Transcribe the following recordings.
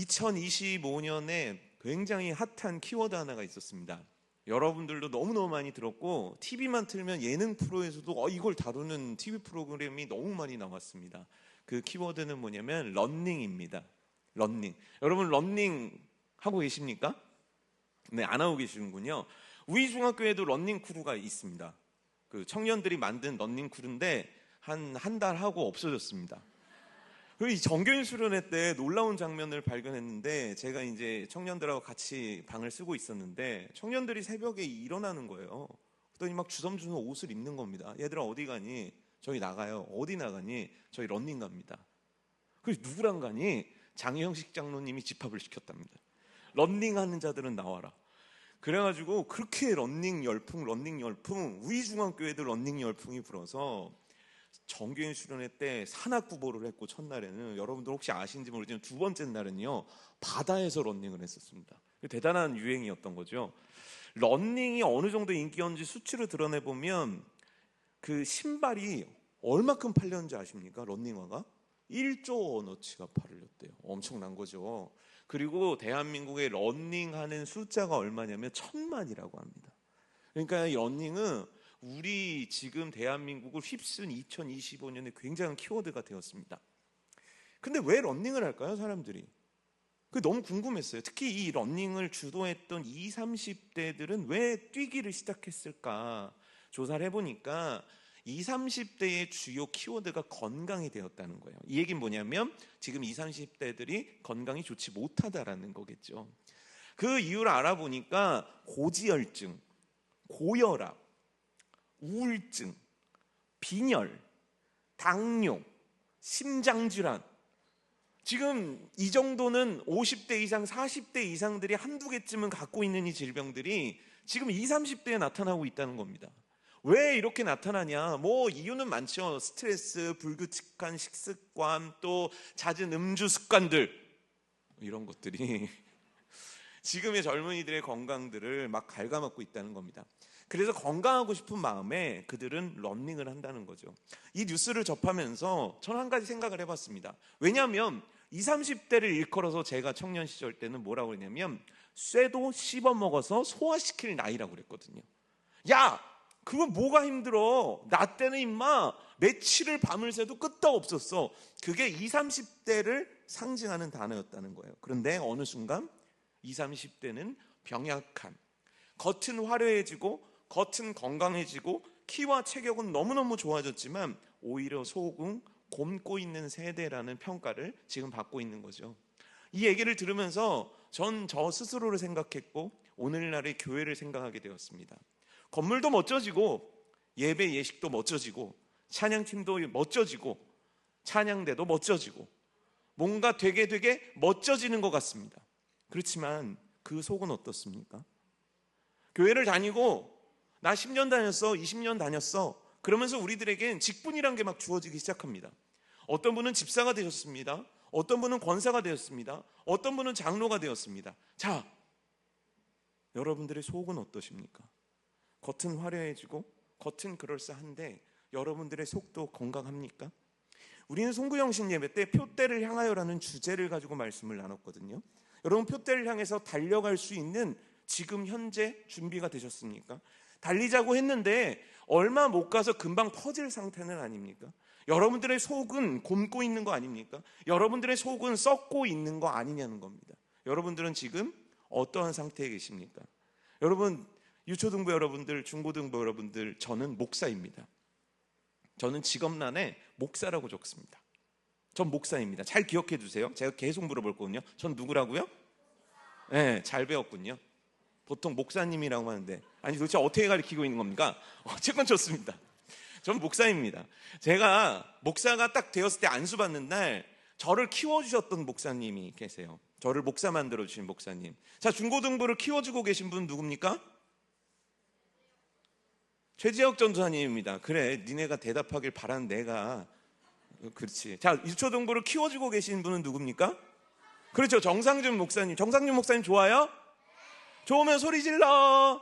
2025년에 굉장히 핫한 키워드 하나가 있었습니다. 여러분들도 너무너무 많이 들었고 TV만 틀면 예능 프로에서도 이걸 다루는 TV 프로그램이 너무 많이 나왔습니다. 그 키워드는 뭐냐면 러닝입니다. 러닝. 여러분 러닝 하고 계십니까? 네, 안 하고 계시는군요. 우리 중학교에도 러닝 크루가 있습니다. 그 청년들이 만든 러닝 크루인데 한 달 하고 없어졌습니다. 그리고 이 정교인 수련회 때 놀라운 장면을 발견했는데, 제가 이제 청년들하고 같이 방을 쓰고 있었는데 청년들이 새벽에 일어나는 거예요. 그랬더니 막 주섬주섬 옷을 입는 겁니다. 얘들아 어디 가니? 저희 나가요. 어디 나가니? 저희 러닝 갑니다. 그래서 누구랑 가니? 장혜영식 장로님이 집합을 시켰답니다. 러닝하는 자들은 나와라. 그래가지고 그렇게 러닝 열풍 우리 중학교에도 러닝 열풍이 불어서 정교인 수련회 때 산악구보를 했고, 첫날에는 여러분들 혹시 아시는지 모르지만 두 번째 날은요 바다에서 러닝을 했었습니다. 대단한 유행이었던 거죠. 러닝이 어느 정도 인기였는지 수치로 드러내보면 그 신발이 얼마큼 팔렸는지 아십니까? 러닝화가 1조 원어치가 팔렸대요. 엄청난 거죠. 그리고 대한민국에 러닝하는 숫자가 얼마냐면 1000만이라고 합니다. 그러니까 이 러닝은 우리 지금 대한민국을 휩쓴 2025년에 굉장한 키워드가 되었습니다. 근데 왜 러닝을 할까요, 사람들이? 그게 너무 궁금했어요. 특히 이 러닝을 주도했던 20, 30대들은 왜 뛰기를 시작했을까? 조사를 해보니까 20, 30대의 주요 키워드가 건강이 되었다는 거예요. 이 얘기는 뭐냐면 지금 20, 30대들이 건강이 좋지 못하다라는 거겠죠. 그 이유를 알아보니까 고지혈증, 고혈압, 우울증, 빈혈, 당뇨, 심장질환, 지금 이 정도는 50대 이상, 40대 이상들이 한두 개쯤은 갖고 있는 이 질병들이 지금 20, 30대에 나타나고 있다는 겁니다. 왜 이렇게 나타나냐? 뭐 이유는 많죠. 스트레스, 불규칙한 식습관, 또 잦은 음주 습관들, 이런 것들이 지금의 젊은이들의 건강들을 막 갉아먹고 있다는 겁니다. 그래서 건강하고 싶은 마음에 그들은 러닝을 한다는 거죠. 이 뉴스를 접하면서 저는 한 가지 생각을 해봤습니다. 왜냐하면 20, 30대를 일컬어서 제가 청년 시절 때는 뭐라고 했냐면 쇠도 씹어먹어서 소화시킬 나이라고 그랬거든요. 야! 그거 뭐가 힘들어? 나 때는 임마 며칠을 밤을 새도 끄떡 없었어. 그게 20, 30대를 상징하는 단어였다는 거예요. 그런데 어느 순간 20, 30대는 병약한, 겉은 화려해지고 겉은 건강해지고 키와 체격은 너무너무 좋아졌지만 오히려 속은 곪고 있는 세대라는 평가를 지금 받고 있는 거죠. 이 얘기를 들으면서 전 저 스스로를 생각했고 오늘날의 교회를 생각하게 되었습니다. 건물도 멋져지고 예배 예식도 멋져지고 찬양팀도 멋져지고 찬양대도 멋져지고 뭔가 되게 멋져지는 것 같습니다. 그렇지만 그 속은 어떻습니까? 교회를 다니고 나 10년 다녔어, 20년 다녔어, 그러면서 우리들에겐 직분이란 게 막 주어지기 시작합니다. 어떤 분은 집사가 되셨습니다. 어떤 분은 권사가 되었습니다. 어떤 분은 장로가 되었습니다. 자, 여러분들의 속은 어떠십니까? 겉은 화려해지고 겉은 그럴싸한데 여러분들의 속도 건강합니까? 우리는 송구영신 예배 때 표대를 향하여라는 주제를 가지고 말씀을 나눴거든요. 여러분, 표대를 향해서 달려갈 수 있는 지금 현재 준비가 되셨습니까? 달리자고 했는데 얼마 못 가서 금방 퍼질 상태는 아닙니까? 여러분들의 속은 곪고 있는 거 아닙니까? 여러분들의 속은 썩고 있는 거 아니냐는 겁니다. 여러분들은 지금 어떠한 상태에 계십니까? 여러분, 유초등부 여러분들, 중고등부 여러분들, 저는 목사입니다. 저는 직업란에 목사라고 적습니다. 전 목사입니다. 잘 기억해 두세요. 제가 계속 물어볼 거거든요. 전 누구라고요? 네, 잘 배웠군요. 보통 목사님이라고 하는데, 아니 도대체 어떻게 가르치고 있는 겁니까? 어쨌건 좋습니다. 전 목사입니다. 제가 목사가 딱 되었을 때 안수 받는 날 저를 키워주셨던 목사님이 계세요. 저를 목사 만들어주신 목사님. 자, 중고등부를 키워주고 계신 분 누굽니까? 최지혁 전도사님입니다. 그래, 니네가 대답하길 바란 내가. 그렇지. 자, 유초등부를 키워주고 계신 분은 누굽니까? 그렇죠, 정상준 목사님. 정상준 목사님 좋아요? 좋으면 소리 질러.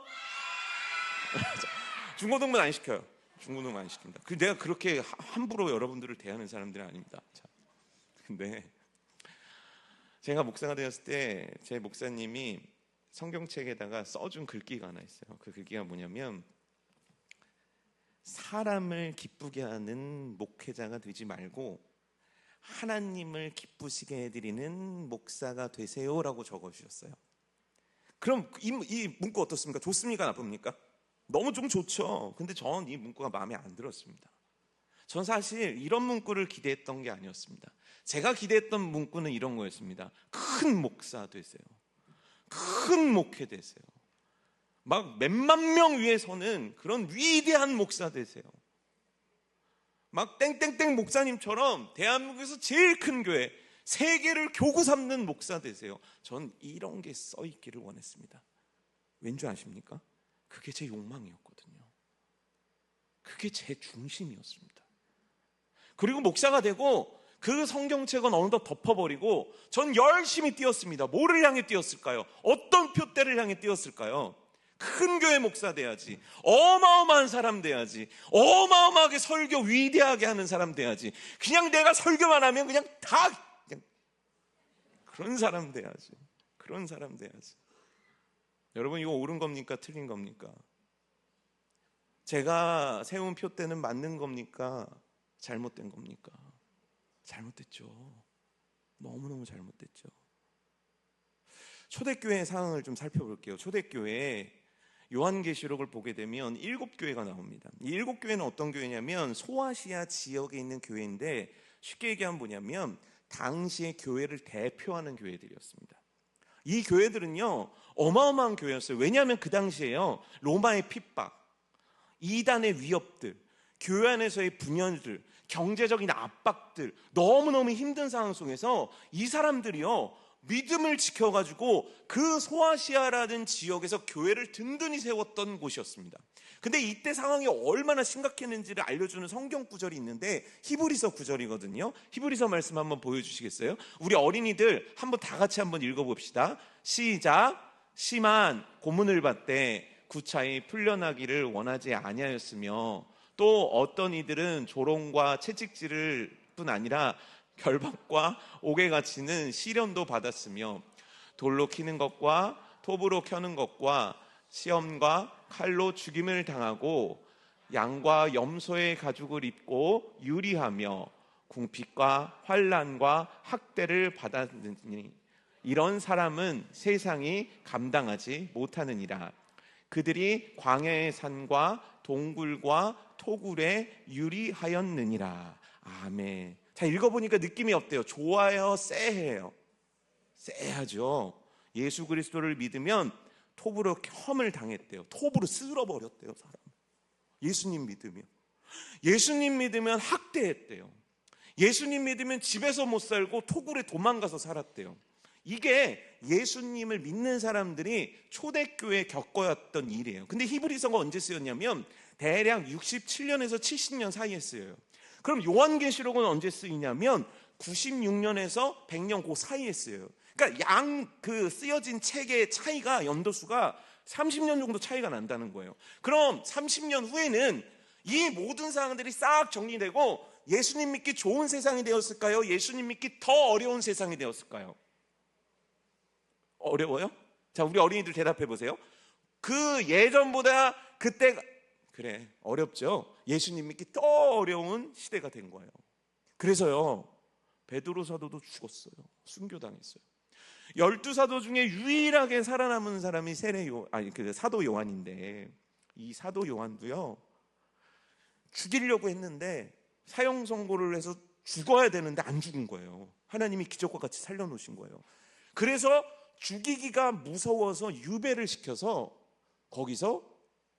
중고등부는 안 시켜요. 중고등부 안 시킵니다. 내가 그렇게 함부로 여러분들을 대하는 사람들은 아닙니다. 자, 근데 제가 목사가 되었을 때 제 목사님이 성경책에다가 써준 글귀가 하나 있어요. 그 글귀가 뭐냐면, 사람을 기쁘게 하는 목회자가 되지 말고 하나님을 기쁘시게 해드리는 목사가 되세요라고 적어주셨어요. 그럼 이 문구 어떻습니까? 좋습니까? 나쁩니까? 너무 좀 좋죠. 근데 전 이 문구가 마음에 안 들었습니다. 전 사실 이런 문구를 기대했던 게 아니었습니다. 제가 기대했던 문구는 이런 거였습니다. 큰 목사 되세요. 큰 목회 되세요. 막 몇만 명 위에 서는 그런 위대한 목사 되세요. 막 땡땡땡 목사님처럼 대한민국에서 제일 큰 교회, 세계를 교구 삼는 목사 되세요. 전 이런 게 써있기를 원했습니다. 왠지 아십니까? 그게 제 욕망이었거든요. 그게 제 중심이었습니다. 그리고 목사가 되고 그 성경책은 어느덧 덮어버리고 전 열심히 뛰었습니다. 뭐를 향해 뛰었을까요? 어떤 표대를 향해 뛰었을까요? 큰 교회 목사 돼야지, 어마어마한 사람 돼야지, 어마어마하게 설교 위대하게 하는 사람 돼야지, 그냥 내가 설교만 하면 그냥 그런 사람 돼야지, 그런 사람 돼야지. 여러분, 이거 옳은 겁니까? 틀린 겁니까? 제가 세운 표대는 맞는 겁니까? 잘못된 겁니까? 잘못됐죠. 너무너무 잘못됐죠. 초대교회 상황을 좀 살펴볼게요. 초대교회 요한계시록을 보게 되면 7교회가 나옵니다. 이 7교회는 어떤 교회냐면 소아시아 지역에 있는 교회인데, 쉽게 얘기하면 뭐냐면 당시의 교회를 대표하는 교회들이었습니다. 이 교회들은요 어마어마한 교회였어요. 왜냐하면 그 당시에요 로마의 핍박, 이단의 위협들, 교회 안에서의 분열들, 경제적인 압박들, 너무너무 힘든 상황 속에서 이 사람들이요 믿음을 지켜가지고 그 소아시아라는 지역에서 교회를 든든히 세웠던 곳이었습니다. 근데 이때 상황이 얼마나 심각했는지를 알려주는 성경 구절이 있는데 히브리서 구절이거든요. 히브리서 말씀 한번 보여주시겠어요? 우리 어린이들 한번 다 같이 한번 읽어봅시다. 시작. 심한 고문을 받되 구차히 풀려나기를 원하지 아니하였으며 또 어떤 이들은 조롱과 채찍질을 뿐 아니라 결박과 옥에 갇히는 시련도 받았으며 돌로 키는 것과 톱으로 켜는 것과 시험과 칼로 죽임을 당하고 양과 염소의 가죽을 입고 유리하며 궁핍과 환난과 학대를 받았느니 이런 사람은 세상이 감당하지 못하느니라. 그들이 광야의 산과 동굴과 토굴에 유리하였느니라. 아멘. 자, 읽어보니까 느낌이 어때요? 좋아요? 쎄해요? 쎄하죠. 예수 그리스도를 믿으면 톱으로 혐을 당했대요. 톱으로 쓸어버렸대요, 사람. 예수님 믿으면. 예수님 믿으면 학대했대요. 예수님 믿으면 집에서 못 살고 토굴에 도망가서 살았대요. 이게 예수님을 믿는 사람들이 초대교회에 겪어왔던 일이에요. 근데 히브리서가 언제 쓰였냐면 대략 67년에서 70년 사이에 쓰여요. 그럼 요한계시록은 언제 쓰이냐면 96년에서 100년 그 사이에 쓰여요. 그러니까 그 쓰여진 책의 차이가, 연도수가 30년 정도 차이가 난다는 거예요. 그럼 30년 후에는 이 모든 상황들이 싹 정리되고 예수님 믿기 좋은 세상이 되었을까요? 예수님 믿기 더 어려운 세상이 되었을까요? 어려워요? 자, 우리 어린이들 대답해 보세요. 그 예전보다 그때가 그래, 어렵죠. 예수님 믿기 더 어려운 시대가 된 거예요. 그래서요 베드로 사도도 죽었어요. 순교당했어요. 12사도 중에 유일하게 살아남은 사람이 사도 요한인데, 이 사도 요한도요 죽이려고 했는데 사형 선고를 해서 죽어야 되는데 안 죽은 거예요. 하나님이 기적과 같이 살려놓으신 거예요. 그래서 죽이기가 무서워서 유배를 시켜서 거기서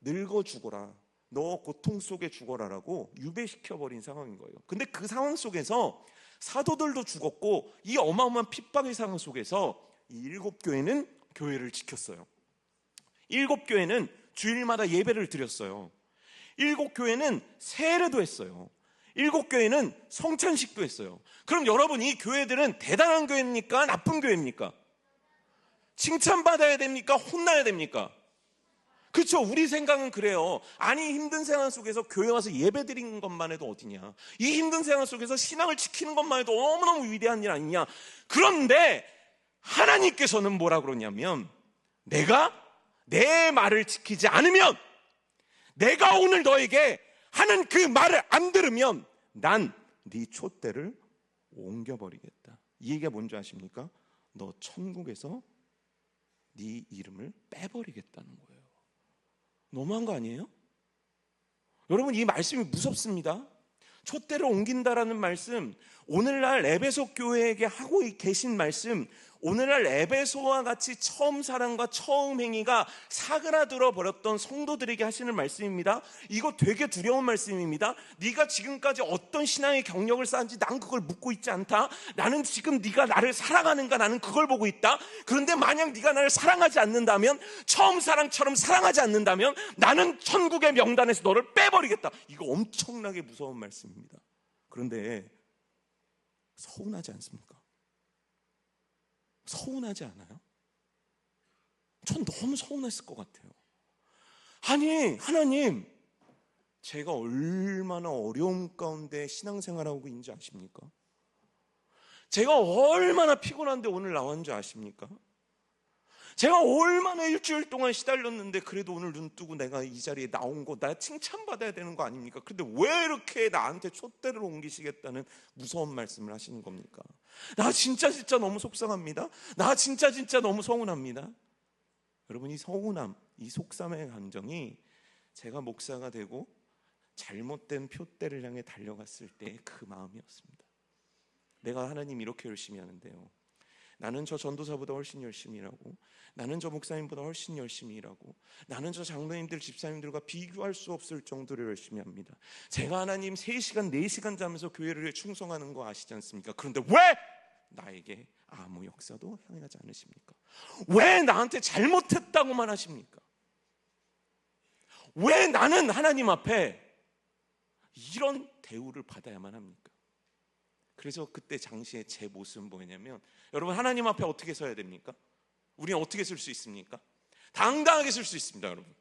늙어 죽어라, 너 고통 속에 죽어라라고 유배시켜버린 상황인 거예요. 근데 그 상황 속에서 사도들도 죽었고 이 어마어마한 핍박의 상황 속에서 이 7교회는 교회를 지켰어요. 7교회는 주일마다 예배를 드렸어요. 7교회는 세례도 했어요. 7교회는 성찬식도 했어요. 그럼 여러분, 이 교회들은 대단한 교회입니까? 나쁜 교회입니까? 칭찬받아야 됩니까? 혼나야 됩니까? 그렇죠. 우리 생각은 그래요. 아니, 힘든 상황 속에서 교회 와서 예배 드리는 것만 해도 어디냐, 이 힘든 상황 속에서 신앙을 지키는 것만 해도 너무너무 위대한 일 아니냐. 그런데 하나님께서는 뭐라 그러냐면, 내가 내 말을 지키지 않으면, 내가 오늘 너에게 하는 그 말을 안 들으면 난 네 촛대를 옮겨버리겠다. 이 얘기가 뭔지 아십니까? 너 천국에서 네 이름을 빼버리겠다는 거예요. 너무한 거 아니에요? 여러분, 이 말씀이 무섭습니다. 촛대를 옮긴다라는 말씀, 오늘날 에베소 교회에게 하고 계신 말씀, 오늘날 에베소와 같이 처음 사랑과 처음 행위가 사그라들어 버렸던 성도들에게 하시는 말씀입니다. 이거 되게 두려운 말씀입니다. 네가 지금까지 어떤 신앙의 경력을 쌓은지 난 그걸 묻고 있지 않다. 나는 지금 네가 나를 사랑하는가, 나는 그걸 보고 있다. 그런데 만약 네가 나를 사랑하지 않는다면, 처음 사랑처럼 사랑하지 않는다면 나는 천국의 명단에서 너를 빼버리겠다. 이거 엄청나게 무서운 말씀입니다. 그런데 서운하지 않습니까? 서운하지 않아요? 전 너무 서운했을 것 같아요. 아니, 하나님, 제가 얼마나 어려움 가운데 신앙생활하고 있는지 아십니까? 제가 얼마나 피곤한데 오늘 나온 줄 아십니까? 제가 얼마나 일주일 동안 시달렸는데 그래도 오늘 눈 뜨고 내가 이 자리에 나온 거, 나 칭찬받아야 되는 거 아닙니까? 근데 왜 이렇게 나한테 촛대를 옮기시겠다는 무서운 말씀을 하시는 겁니까? 나 진짜 너무 속상합니다. 나 진짜 너무 서운합니다. 여러분, 이 서운함, 이 속상의 감정이 제가 목사가 되고 잘못된 표대를 향해 달려갔을 때의 그 마음이었습니다. 내가 하나님 이렇게 열심히 하는데요, 나는 저 전도사보다 훨씬 열심히 일하고, 나는 저 목사님보다 훨씬 열심히 일하고, 나는 저 장로님들, 집사님들과 비교할 수 없을 정도로 열심히 합니다. 제가 하나님 3시간, 4시간 자면서 교회를 충성하는 거 아시지 않습니까? 그런데 왜 나에게 아무 역사도 행하지 않으십니까? 왜 나한테 잘못했다고만 하십니까? 왜 나는 하나님 앞에 이런 대우를 받아야만 합니까? 그래서 그때 당시에 제 모습은 뭐냐면, 여러분, 하나님 앞에 어떻게 서야 됩니까? 우리는 어떻게 설 수 있습니까? 당당하게 설 수 있습니다. 여러분,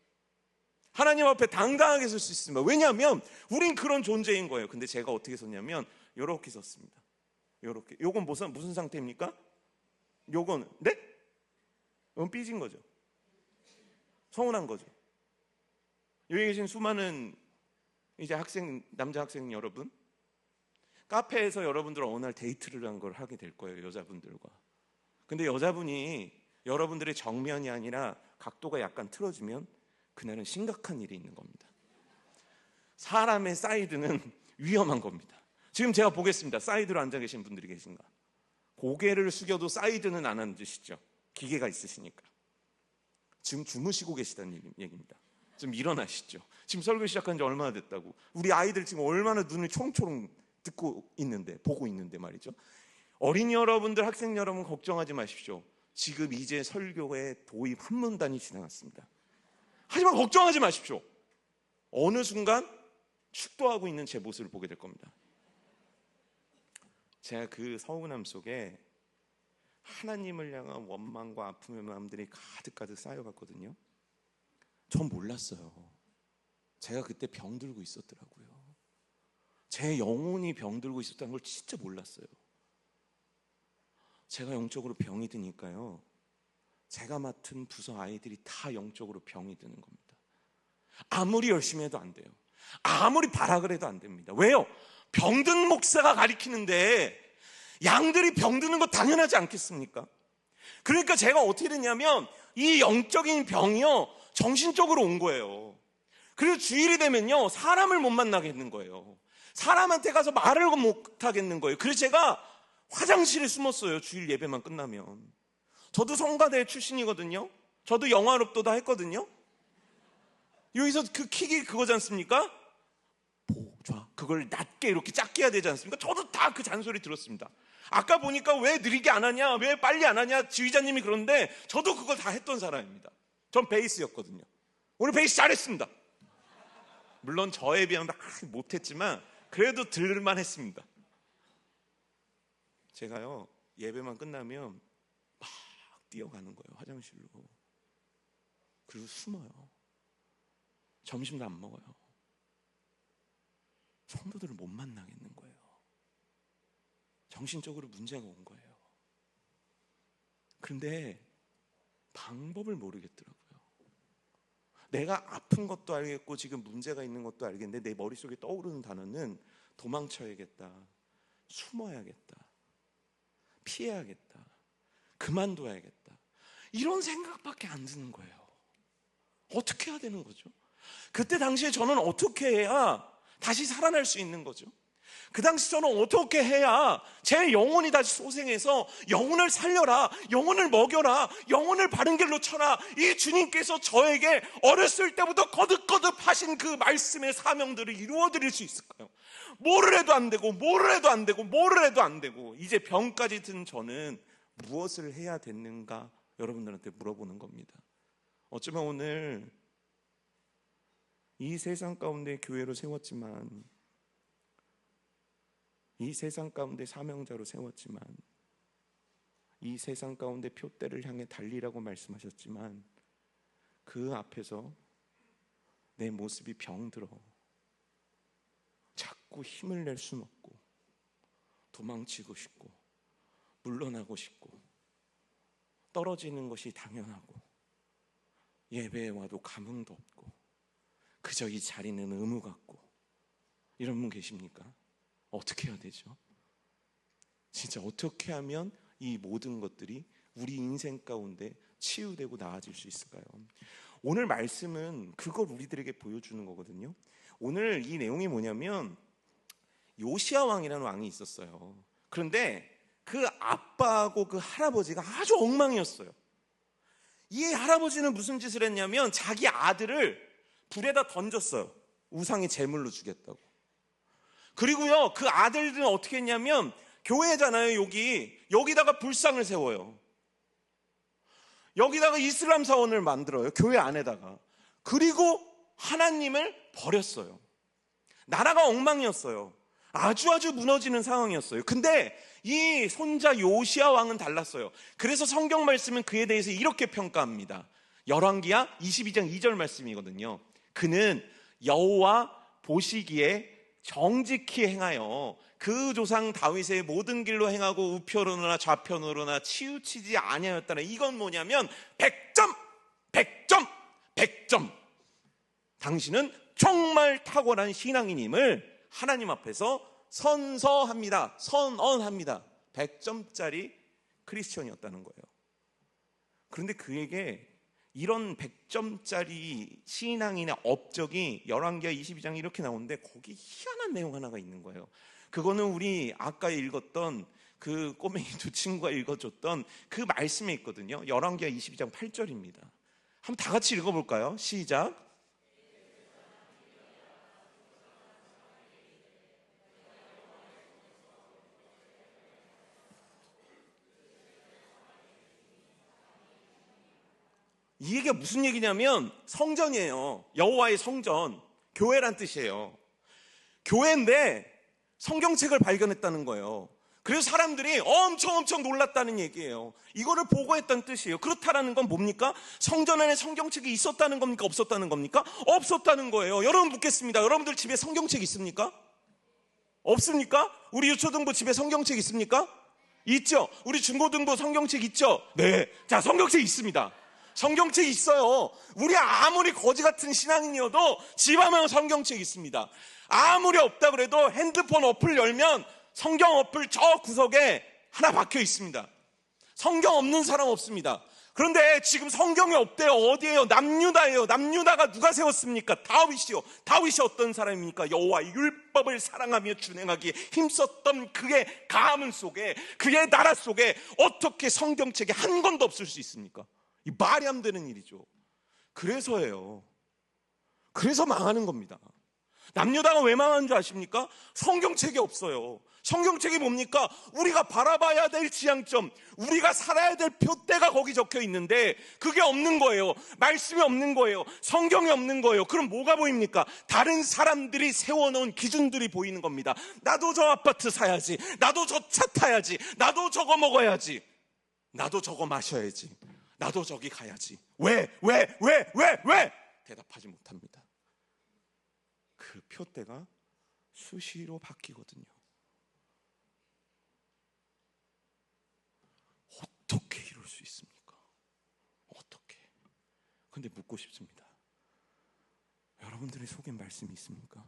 하나님 앞에 당당하게 설 수 있습니다. 왜냐하면 우린 그런 존재인 거예요. 근데 제가 어떻게 섰냐면 이렇게 섰습니다. 이렇게. 요건 무슨 상태입니까? 요건, 네? 이건 삐진 거죠. 서운한 거죠. 여기 계신 수많은 이제 남자 학생 여러분, 카페에서 여러분들 어느 날 데이트를 한 걸 하게 될 거예요, 여자분들과. 근데 여자분이 여러분들의 정면이 아니라 각도가 약간 틀어지면 그날은 심각한 일이 있는 겁니다. 사람의 사이드는 위험한 겁니다. 지금 제가 보겠습니다. 사이드로 앉아 계신 분들이 계신가? 고개를 숙여도 사이드는 안 앉으시죠? 기계가 있으시니까. 지금 주무시고 계시다는 얘기입니다. 좀 일어나시죠. 지금 설교 시작한 지 얼마나 됐다고. 우리 아이들 지금 얼마나 눈을 초롱초롱 보고 있는데 말이죠. 어린이 여러분들, 학생 여러분, 걱정하지 마십시오. 지금 이제 설교의 도입 한문단이 지나갔습니다. 하지만 걱정하지 마십시오. 어느 순간 축도하고 있는 제 모습을 보게 될 겁니다. 제가 그 서운함 속에 하나님을 향한 원망과 아픔의 마음들이 가득 쌓여갔거든요. 전 몰랐어요. 제가 그때 병들고 있었더라고요. 제 영혼이 병들고 있었다는 걸 진짜 몰랐어요. 제가 영적으로 병이 드니까요, 제가 맡은 부서 아이들이 다 영적으로 병이 드는 겁니다. 아무리 열심히 해도 안 돼요. 아무리 발악을 해도 안 됩니다. 왜요? 병든 목사가 가리키는데 양들이 병드는 거 당연하지 않겠습니까? 그러니까 제가 어떻게 됐냐면, 이 영적인 병이요, 정신적으로 온 거예요. 그래서 주일이 되면요, 사람을 못 만나겠는 거예요. 사람한테 가서 말을 못 하겠는 거예요. 그래서 제가 화장실에 숨었어요. 주일 예배만 끝나면. 저도 성가대 출신이거든요. 저도 영화롭도 다 했거든요. 여기서 그 킥이 그거지 않습니까? 보좌, 그걸 낮게 이렇게 작게 해야 되지 않습니까? 저도 다 그 잔소리 들었습니다. 아까 보니까 왜 느리게 안 하냐, 왜 빨리 안 하냐, 지휘자님이 그러는데 저도 그걸 다 했던 사람입니다. 전 베이스였거든요. 오늘 베이스 잘했습니다. 물론 저에 비하면 못했지만 그래도 들을만 했습니다. 제가요, 예배만 끝나면 막 뛰어가는 거예요, 화장실로. 그리고 숨어요. 점심도 안 먹어요. 성도들을 못 만나겠는 거예요. 정신적으로 문제가 온 거예요. 그런데 방법을 모르겠더라고요. 내가 아픈 것도 알겠고 지금 문제가 있는 것도 알겠는데 내 머릿속에 떠오르는 단어는 도망쳐야겠다, 숨어야겠다, 피해야겠다, 그만둬야겠다, 이런 생각밖에 안 드는 거예요. 어떻게 해야 되는 거죠? 그때 당시에 저는 어떻게 해야 다시 살아날 수 있는 거죠? 그 당시 저는 어떻게 해야 제 영혼이 다시 소생해서 영혼을 살려라, 영혼을 먹여라, 영혼을 바른 길로 쳐라, 이 주님께서 저에게 어렸을 때부터 거듭거듭 하신 그 말씀의 사명들을 이루어드릴 수 있을까요? 뭐를 해도 안 되고 뭐를 해도 안 되고 뭐를 해도 안 되고 이제 병까지 든 저는 무엇을 해야 됐는가 여러분들한테 물어보는 겁니다. 어쩌면 오늘 이 세상 가운데 교회로 세웠지만, 이 세상 가운데 사명자로 세웠지만, 이 세상 가운데 표대를 향해 달리라고 말씀하셨지만 그 앞에서 내 모습이 병들어 자꾸 힘을 낼 수는 없고 도망치고 싶고 물러나고 싶고 떨어지는 것이 당연하고 예배에 와도 감흥도 없고 그저 이 자리는 의무 같고 이런 분 계십니까? 어떻게 해야 되죠? 진짜 어떻게 하면 이 모든 것들이 우리 인생 가운데 치유되고 나아질 수 있을까요? 오늘 말씀은 그걸 우리들에게 보여주는 거거든요. 오늘 이 내용이 뭐냐면 요시야 왕이라는 왕이 있었어요. 그런데 그 아빠하고 그 할아버지가 아주 엉망이었어요. 이 할아버지는 무슨 짓을 했냐면 자기 아들을 불에다 던졌어요. 우상의 제물로 주겠다고. 그리고요, 그 아들들은 어떻게 했냐면 교회잖아요. 여기다가 불상을 세워요. 여기다가 이슬람 사원을 만들어요. 교회 안에다가. 그리고 하나님을 버렸어요. 나라가 엉망이었어요. 아주 무너지는 상황이었어요. 근데 이 손자 요시야 왕은 달랐어요. 그래서 성경 말씀은 그에 대해서 이렇게 평가합니다. 열왕기하 22장 2절 말씀이거든요. 그는 여호와 보시기에 정직히 행하여 그 조상 다윗의 모든 길로 행하고 우편으로나 좌편으로나 치우치지 아니하였다는, 이건 뭐냐면 100점 100점 100점 당신은 정말 탁월한 신앙인임을 하나님 앞에서 선서합니다. 선언합니다. 100점짜리 크리스천이었다는 거예요. 그런데 그에게 이런 100점짜리 신앙인의 업적이 열왕기하 22장에 이렇게 나오는데 거기 희한한 내용 하나가 있는 거예요. 그거는 우리 아까 읽었던 그 꼬맹이 두 친구가 읽어줬던 그 말씀에 있거든요. 열왕기하 22장 8절입니다. 한번 다 같이 읽어볼까요? 시작. 이 얘기가 무슨 얘기냐면 성전이에요. 여호와의 성전, 교회란 뜻이에요. 교회인데 성경책을 발견했다는 거예요. 그래서 사람들이 엄청 놀랐다는 얘기예요. 이거를 보고했다는 뜻이에요. 그렇다라는 건 뭡니까? 성전 안에 성경책이 있었다는 겁니까? 없었다는 겁니까? 없었다는 거예요. 여러분 묻겠습니다. 여러분들 집에 성경책 있습니까? 없습니까? 우리 유초등부 집에 성경책 있습니까? 있죠? 우리 중고등부 성경책 있죠? 네. 자, 성경책 있습니다. 성경책이 있어요. 우리 아무리 거지 같은 신앙인이어도 집안에 성경책이 있습니다. 아무리 없다 그래도 핸드폰 어플 열면 성경 어플 저 구석에 하나 박혀 있습니다. 성경 없는 사람 없습니다. 그런데 지금 성경이 없대요. 어디에요? 남유다예요. 남유다가 누가 세웠습니까? 다윗이요. 다윗이 어떤 사람입니까? 여호와의 율법을 사랑하며 준행하기에 힘썼던 그의 가문 속에, 그의 나라 속에 어떻게 성경책이 한 권도 없을 수 있습니까? 이 말이 안 되는 일이죠. 그래서예요. 그래서 망하는 겁니다. 남유다가 왜 망한 줄 아십니까? 성경책이 없어요. 성경책이 뭡니까? 우리가 바라봐야 될 지향점, 우리가 살아야 될 표대가 거기 적혀 있는데 그게 없는 거예요. 말씀이 없는 거예요. 성경이 없는 거예요. 그럼 뭐가 보입니까? 다른 사람들이 세워놓은 기준들이 보이는 겁니다. 나도 저 아파트 사야지, 나도 저 차 타야지, 나도 저거 먹어야지, 나도 저거 마셔야지, 나도 저기 가야지. 왜? 대답하지 못합니다. 그 표대가 수시로 바뀌거든요. 어떻게 이룰 수 있어요? 근데 묻고 싶습니다. 여러분들의 속에 말씀이 있습니까?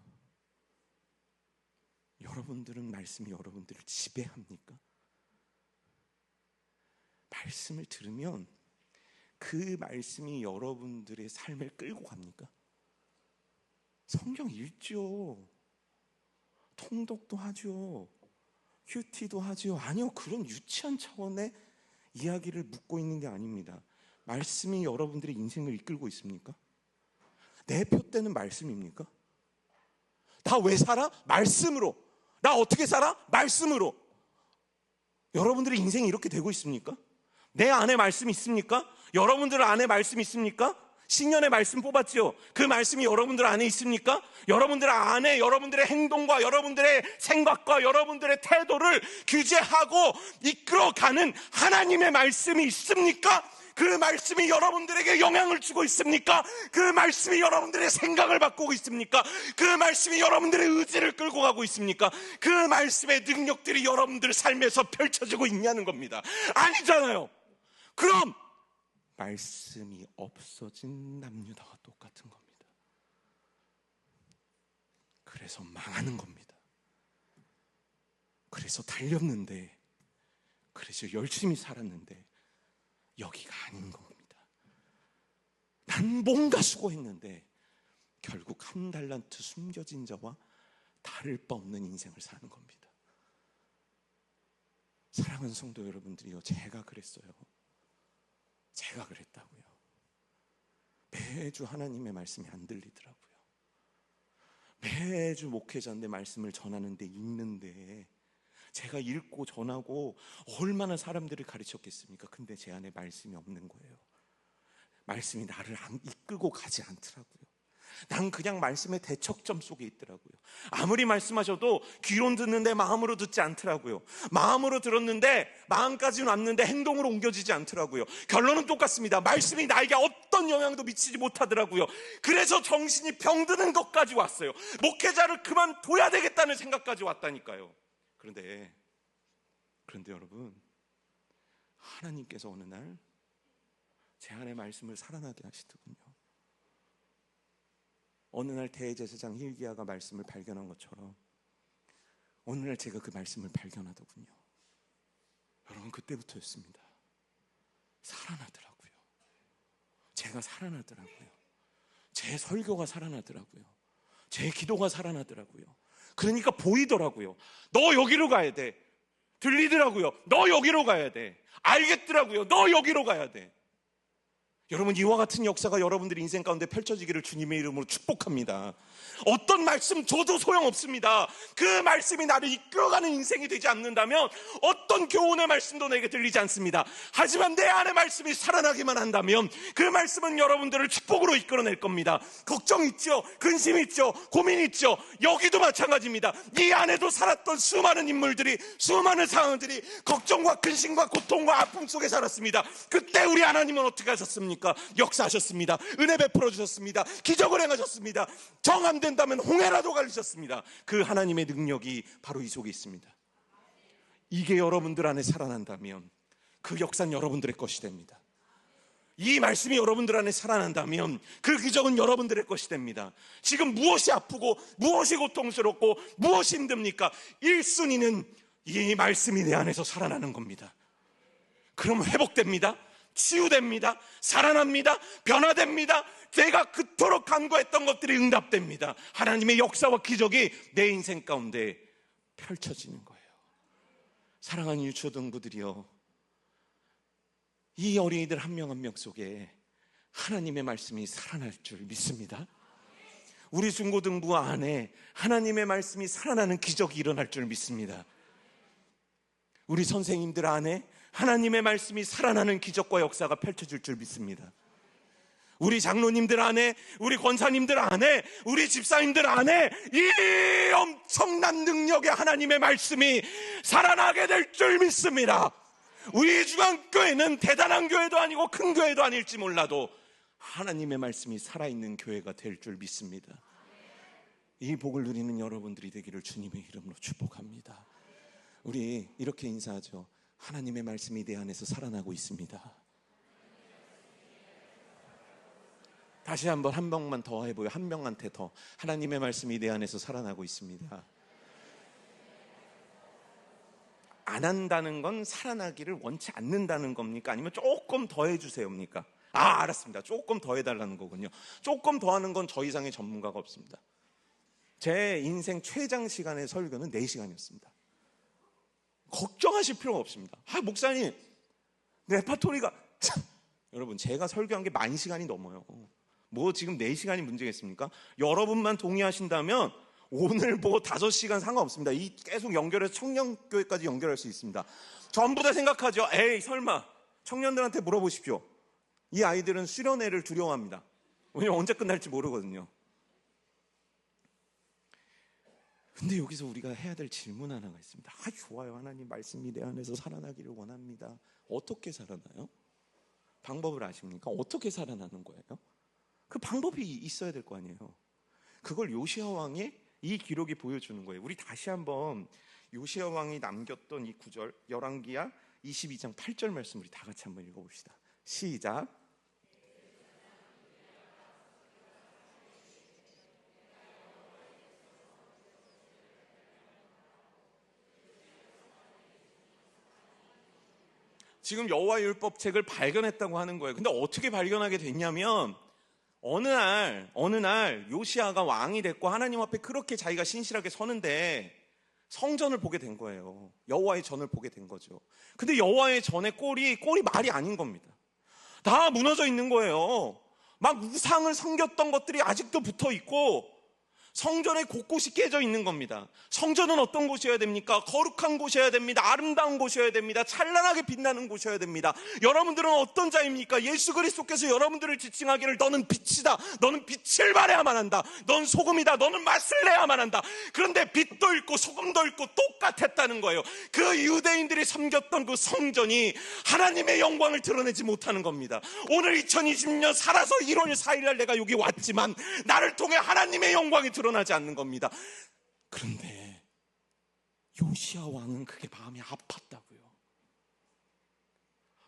여러분들은 말씀이 여러분들을 지배합니까? 말씀을 들으면 그 말씀이 여러분들의 삶을 끌고 갑니까? 성경 읽죠. 통독도 하죠. 큐티도 하죠. 아니요, 그런 유치한 차원의 이야기를 묻고 있는 게 아닙니다. 말씀이 여러분들의 인생을 이끌고 있습니까? 내 표대는 말씀입니까? 나 왜 살아? 말씀으로. 나 어떻게 살아? 말씀으로. 여러분들의 인생이 이렇게 되고 있습니까? 내 안에 말씀이 있습니까? 여러분들 안에 말씀이 있습니까? 신년의 말씀 뽑았죠. 그 말씀이 여러분들 안에 있습니까? 여러분들 안에 여러분들의 행동과 여러분들의 생각과 여러분들의 태도를 규제하고 이끌어가는 하나님의 말씀이 있습니까? 그 말씀이 여러분들에게 영향을 주고 있습니까? 그 말씀이 여러분들의 생각을 바꾸고 있습니까? 그 말씀이 여러분들의 의지를 끌고 가고 있습니까? 그 말씀의 능력들이 여러분들 삶에서 펼쳐지고 있냐는 겁니다. 아니잖아요. 그럼 말씀이 없어진 남유다와 똑같은 겁니다. 그래서 망하는 겁니다. 그래서 달렸는데, 그래서 열심히 살았는데 여기가 아닌 겁니다. 난 뭔가 수고했는데 결국 한 달란트 숨겨진 자와 다를 바 없는 인생을 사는 겁니다. 사랑하는 성도 여러분들이요, 제가 그랬어요. 제가 그랬다고요. 매주 하나님의 말씀이 안 들리더라고요. 매주 목회자인데 말씀을 전하는데 읽는데 제가 읽고 전하고 얼마나 사람들을 가르쳤겠습니까? 근데 제 안에 말씀이 없는 거예요. 말씀이 나를 이끌고 가지 않더라고요. 난 그냥 말씀의 대척점 속에 있더라고요. 아무리 말씀하셔도 귀로 듣는데 마음으로 듣지 않더라고요. 마음으로 들었는데 마음까지는 왔는데 행동으로 옮겨지지 않더라고요. 결론은 똑같습니다. 말씀이 나에게 어떤 영향도 미치지 못하더라고요. 그래서 정신이 병드는 것까지 왔어요. 목회자를 그만둬야 되겠다는 생각까지 왔다니까요. 그런데 여러분, 하나님께서 어느 날 제 안에 말씀을 살아나게 하시더군요. 어느 날 대제사장 hil기야가 말씀을 발견한 것처럼 어느 날 제가 그 말씀을 발견하더군요. 여러분, 그때부터였습니다. 살아나더라고요. 제가 살아나더라고요. 제 설교가 살아나더라고요. 제 기도가 살아나더라고요. 그러니까 보이더라고요. 너 여기로 가야 돼. 들리더라고요. 너 여기로 가야 돼. 알겠더라고요. 너 여기로 가야 돼. 여러분, 이와 같은 역사가 여러분들의 인생 가운데 펼쳐지기를 주님의 이름으로 축복합니다. 어떤 말씀 줘도 소용없습니다. 그 말씀이 나를 이끌어가는 인생이 되지 않는다면 어떤 교훈의 말씀도 내게 들리지 않습니다. 하지만 내 안에 말씀이 살아나기만 한다면 그 말씀은 여러분들을 축복으로 이끌어낼 겁니다. 걱정 있죠? 근심 있죠? 고민 있죠? 여기도 마찬가지입니다. 이 안에도 살았던 수많은 인물들이, 수많은 상황들이 걱정과 근심과 고통과 아픔 속에 살았습니다. 그때 우리 하나님은 어떻게 하셨습니까? 역사하셨습니다. 은혜 베풀어 주셨습니다. 기적을 행하셨습니다. 정 안 된다면 홍해라도 갈리셨습니다. 그 하나님의 능력이 바로 이 속에 있습니다. 이게 여러분들 안에 살아난다면 그 역사는 여러분들의 것이 됩니다. 이 말씀이 여러분들 안에 살아난다면 그 기적은 여러분들의 것이 됩니다. 지금 무엇이 아프고 무엇이 고통스럽고 무엇이 힘듭니까? 1순위는 이 말씀이 내 안에서 살아나는 겁니다. 그럼 회복됩니다. 치유됩니다. 살아납니다. 변화됩니다. 제가 그토록 간구했던 것들이 응답됩니다. 하나님의 역사와 기적이 내 인생 가운데 펼쳐지는 거예요. 사랑하는 유초등부들이여, 이 어린이들 한 명 한 명 속에 하나님의 말씀이 살아날 줄 믿습니다. 우리 중고등부 안에 하나님의 말씀이 살아나는 기적이 일어날 줄 믿습니다. 우리 선생님들 안에 하나님의 말씀이 살아나는 기적과 역사가 펼쳐질 줄 믿습니다. 우리 장로님들 안에, 우리 권사님들 안에, 우리 집사님들 안에 이 엄청난 능력의 하나님의 말씀이 살아나게 될 줄 믿습니다. 우리 중앙교회는 대단한 교회도 아니고 큰 교회도 아닐지 몰라도 하나님의 말씀이 살아있는 교회가 될 줄 믿습니다. 이 복을 누리는 여러분들이 되기를 주님의 이름으로 축복합니다. 우리 이렇게 인사하죠. 하나님의 말씀이 내 안에서 살아나고 있습니다. 다시 한번 한 명만 더 해보요. 한 명한테 더. 하나님의 말씀이 내 안에서 살아나고 있습니다. 안 한다는 건 살아나기를 원치 않는다는 겁니까? 아니면 조금 더 해주세요입니까? 알았습니다. 조금 더 해달라는 거군요. 조금 더 하는 건 저 이상의 전문가가 없습니다. 제 인생 최장 시간의 설교는 4시간이었습니다. 걱정하실 필요가 없습니다. 목사님, 레파토리가 여러분, 제가 설교한 게 10,000시간이 넘어요. 뭐 지금 4시간이 문제겠습니까? 여러분만 동의하신다면 오늘 뭐 5시간 상관없습니다. 이 계속 연결해서 청년교회까지 연결할 수 있습니다. 전부 다 생각하죠. 에이, 설마. 청년들한테 물어보십시오. 이 아이들은 수련회를 두려워합니다. 왜냐면 언제 끝날지 모르거든요. 근데 여기서 우리가 해야 될 질문 하나가 있습니다. 좋아요. 하나님 말씀이 내 안에서 살아나기를 원합니다. 어떻게 살아나요? 방법을 아십니까? 어떻게 살아나는 거예요? 그 방법이 있어야 될 거 아니에요. 그걸 요시야 왕의 이 기록이 보여주는 거예요. 우리 다시 한번 요시야 왕이 남겼던 이 구절, 열왕기야 22장 8절 말씀 우리 다 같이 한번 읽어봅시다. 시작. 지금 여호와의 율법책을 발견했다고 하는 거예요. 근데 어떻게 발견하게 됐냐면 어느 날 요시야가 왕이 됐고 하나님 앞에 그렇게 자기가 신실하게 서는데 성전을 보게 된 거예요. 여호와의 전을 보게 된 거죠. 근데 여호와의 전의 꼴이 말이 아닌 겁니다. 다 무너져 있는 거예요. 막 우상을 섬겼던 것들이 아직도 붙어 있고 성전의 곳곳이 깨져 있는 겁니다. 성전은 어떤 곳이어야 됩니까? 거룩한 곳이어야 됩니다. 아름다운 곳이어야 됩니다. 찬란하게 빛나는 곳이어야 됩니다. 여러분들은 어떤 자입니까? 예수 그리스도께서 여러분들을 지칭하기를 너는 빛이다. 너는 빛을 발해야만 한다. 넌 소금이다. 너는 맛을 내야만 한다. 그런데 빛도 있고 소금도 있고 똑같았다는 거예요. 그 유대인들이 섬겼던 그 성전이 하나님의 영광을 드러내지 못하는 겁니다. 오늘 2020년 살아서 1월 4일날 내가 여기 왔지만 나를 통해 하나님의 영광이 드러나지 않는 겁니다. 그런데 요시야 왕은 그게 마음이 아팠다고요.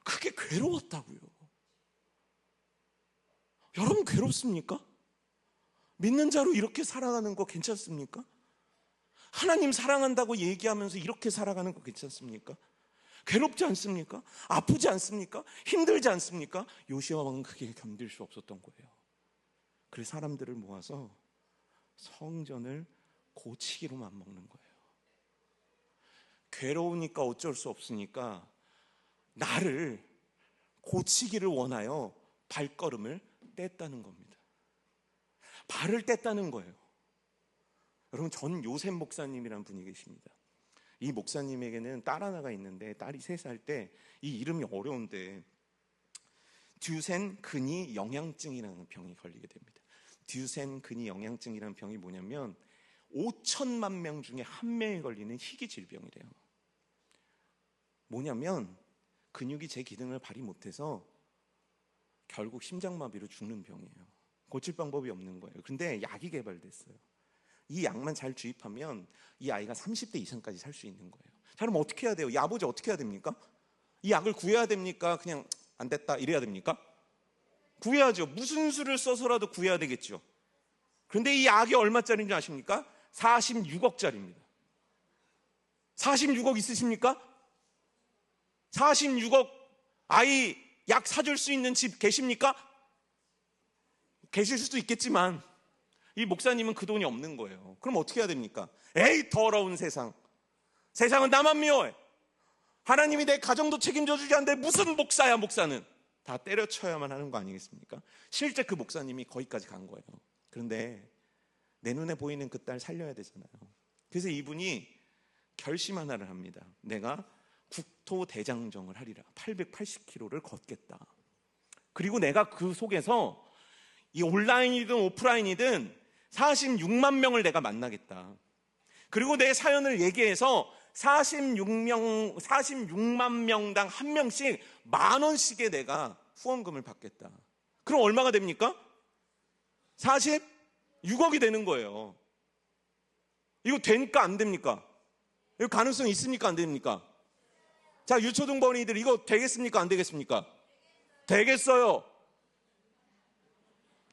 그게 괴로웠다고요. 여러분 괴롭습니까? 믿는 자로 이렇게 살아가는 거 괜찮습니까? 하나님 사랑한다고 얘기하면서 이렇게 살아가는 거 괜찮습니까? 괴롭지 않습니까? 아프지 않습니까? 힘들지 않습니까? 요시야 왕은 그게 견딜 수 없었던 거예요. 그래서 사람들을 모아서 성전을 고치기로만 먹는 거예요. 괴로우니까 어쩔 수 없으니까 나를 고치기를 원하여 발걸음을 뗐다는 겁니다. 발을 뗐다는 거예요. 여러분, 전 요셉 목사님이라는 분이 계십니다. 이 목사님에게는 딸 하나가 있는데 딸이 3살 때 이 이름이 어려운데 듀센 근위 영양증이라는 병이 걸리게 됩니다. 듀센 근위 영양증이라는 병이 뭐냐면 5천만 명 중에 1명이 걸리는 희귀 질병이래요. 뭐냐면 근육이 제 기능을 발휘 못해서 결국 심장마비로 죽는 병이에요. 고칠 방법이 없는 거예요. 근데 약이 개발됐어요. 이 약만 잘 주입하면 이 아이가 30대 이상까지 살 수 있는 거예요. 자, 그럼 어떻게 해야 돼요? 이 아버지 어떻게 해야 됩니까? 이 약을 구해야 됩니까? 그냥 안 됐다 이래야 됩니까? 구해야죠. 무슨 수를 써서라도 구해야 되겠죠. 그런데 이 약이 얼마짜리인지 아십니까? 46억짜리입니다. 46억 있으십니까? 46억 아이 약 사줄 수 있는 집 계십니까? 계실 수도 있겠지만 이 목사님은 그 돈이 없는 거예요. 그럼 어떻게 해야 됩니까? 에이, 더러운 세상. 세상은 나만 미워해. 하나님이 내 가정도 책임져 주지 않는데 무슨 목사야, 목사는. 다 때려쳐야만 하는 거 아니겠습니까? 실제 그 목사님이 거기까지 간 거예요. 그런데 내 눈에 보이는 그 딸 살려야 되잖아요. 그래서 이분이 결심 하나를 합니다. 내가 국토대장정을 하리라. 880km를 걷겠다. 그리고 내가 그 속에서 이 온라인이든 오프라인이든 46만 명을 내가 만나겠다. 그리고 내 사연을 얘기해서 46만 명당 1명씩 10,000원씩의 내가 후원금을 받겠다. 그럼 얼마가 됩니까? 46억이 되는 거예요. 이거 됩니까? 안 됩니까? 이거 가능성 있습니까? 안 됩니까? 자, 유초등본이들 이거 되겠습니까? 안 되겠습니까? 되겠어요.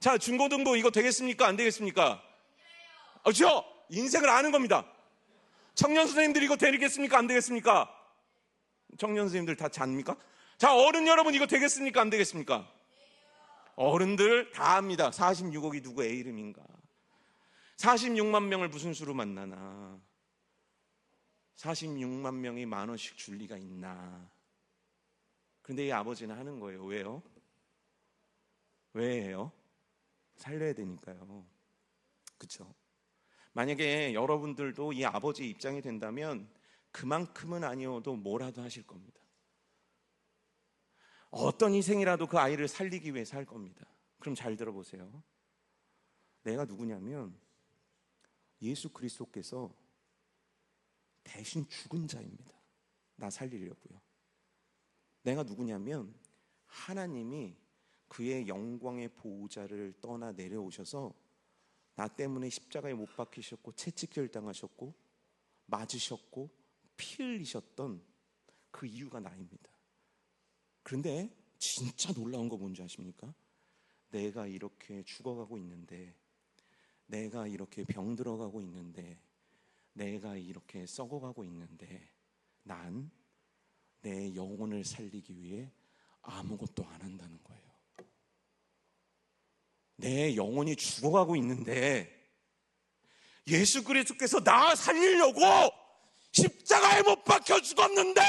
자, 중고등부 이거 되겠습니까? 안 되겠습니까? 그렇죠? 인생을 아는 겁니다. 청년 선생님들 이거 되겠습니까? 안 되겠습니까? 청년 선생님들 다 잡니까? 자, 어른 여러분 이거 되겠습니까? 안 되겠습니까? 어른들 다 압니다. 46억이 누구 애 이름인가? 46만 명을 무슨 수로 만나나? 46만 명이 10,000원씩 줄 리가 있나? 그런데 이 아버지는 하는 거예요. 왜요? 왜예요? 살려야 되니까요. 그렇죠? 만약에 여러분들도 이 아버지 입장이 된다면 그만큼은 아니어도 뭐라도 하실 겁니다. 어떤 희생이라도 그 아이를 살리기 위해서 할 겁니다. 그럼 잘 들어보세요. 내가 누구냐면 예수 그리스도께서 대신 죽은 자입니다. 나 살리려고요. 내가 누구냐면 하나님이 그의 영광의 보호자를 떠나 내려오셔서 나 때문에 십자가에 못 박히셨고 채찍질 당하셨고 맞으셨고 피 흘리셨던 그 이유가 나입니다. 그런데 진짜 놀라운 거 뭔지 아십니까? 내가 이렇게 죽어가고 있는데, 내가 이렇게 병들어가고 있는데, 내가 이렇게 썩어가고 있는데 난 내 영혼을 살리기 위해 아무것도 안 한다는 거예요. 내 영혼이 죽어가고 있는데 예수 그리스도께서 나 살리려고 십자가에 못 박혀 죽었는데